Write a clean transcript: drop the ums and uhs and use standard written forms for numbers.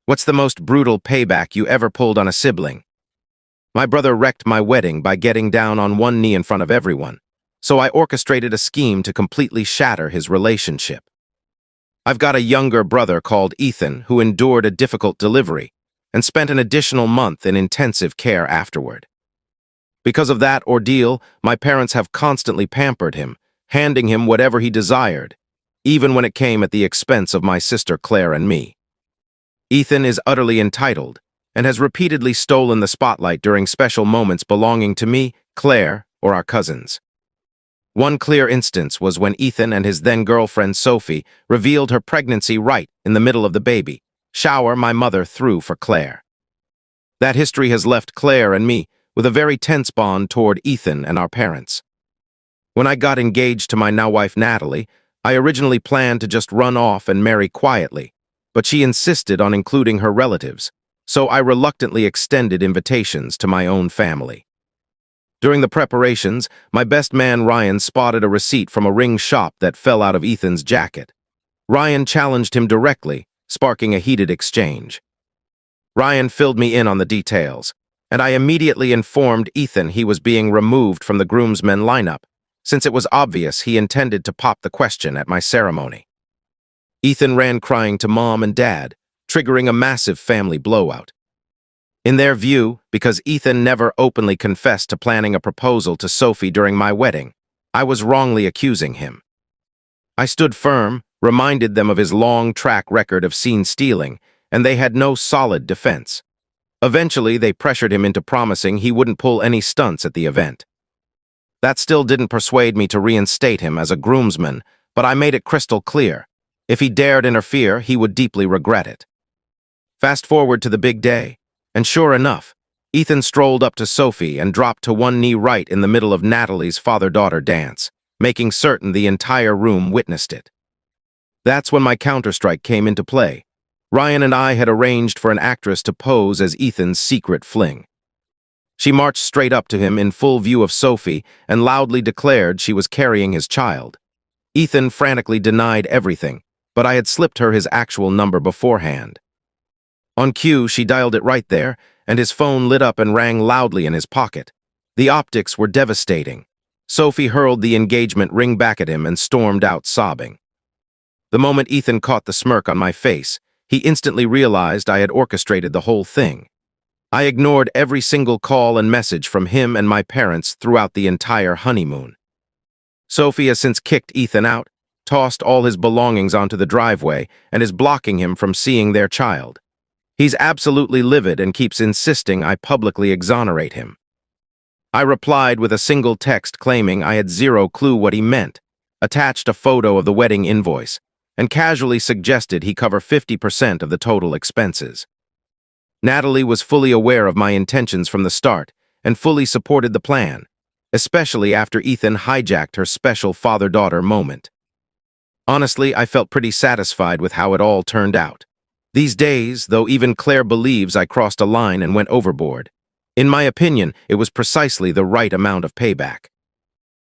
What's the most brutal payback you ever pulled on a sibling? My brother wrecked my wedding by getting down on one knee in front of everyone, so I orchestrated a scheme to completely shatter his relationship. I've got a younger brother called Ethan who endured a difficult delivery and spent an additional month in intensive care afterward. Because of that ordeal, my parents have constantly pampered him, handing him whatever he desired, even when it came at the expense of my sister Claire and me. Ethan is utterly entitled and has repeatedly stolen the spotlight during special moments belonging to me, Claire, or our cousins. One clear instance was when Ethan and his then-girlfriend Sophie revealed her pregnancy right in the middle of the baby shower my mother threw for Claire. That history has left Claire and me with a very tense bond toward Ethan and our parents. When I got engaged to my now-wife Natalie, I originally planned to just run off and marry quietly, but she insisted on including her relatives, so I reluctantly extended invitations to my own family. During the preparations, my best man Ryan spotted a receipt from a ring shop that fell out of Ethan's jacket. Ryan challenged him directly, sparking a heated exchange. Ryan filled me in on the details, and I immediately informed Ethan he was being removed from the groomsmen lineup, since it was obvious he intended to pop the question at my ceremony. Ethan ran crying to Mom and Dad, triggering a massive family blowout. In their view, because Ethan never openly confessed to planning a proposal to Sophie during my wedding, I was wrongly accusing him. I stood firm, reminded them of his long track record of scene stealing, and they had no solid defense. Eventually, they pressured him into promising he wouldn't pull any stunts at the event. That still didn't persuade me to reinstate him as a groomsman, but I made it crystal clear. If he dared interfere, he would deeply regret it. Fast forward to the big day, and sure enough, Ethan strolled up to Sophie and dropped to one knee right in the middle of Natalie's father-daughter dance, making certain the entire room witnessed it. That's when my counterstrike came into play. Ryan and I had arranged for an actress to pose as Ethan's secret fling. She marched straight up to him in full view of Sophie and loudly declared she was carrying his child. Ethan frantically denied everything, but I had slipped her his actual number beforehand. On cue, she dialed it right there, and his phone lit up and rang loudly in his pocket. The optics were devastating. Sophie hurled the engagement ring back at him and stormed out sobbing. The moment Ethan caught the smirk on my face, he instantly realized I had orchestrated the whole thing. I ignored every single call and message from him and my parents throughout the entire honeymoon. Sophie has since kicked Ethan out, tossed all his belongings onto the driveway, and is blocking him from seeing their child. He's absolutely livid and keeps insisting I publicly exonerate him. I replied with a single text claiming I had zero clue what he meant, attached a photo of the wedding invoice, and casually suggested he cover 50% of the total expenses. Natalie was fully aware of my intentions from the start and fully supported the plan, especially after Ethan hijacked her special father-daughter moment. Honestly, I felt pretty satisfied with how it all turned out. These days, though even Claire believes I crossed a line and went overboard, in my opinion, it was precisely the right amount of payback.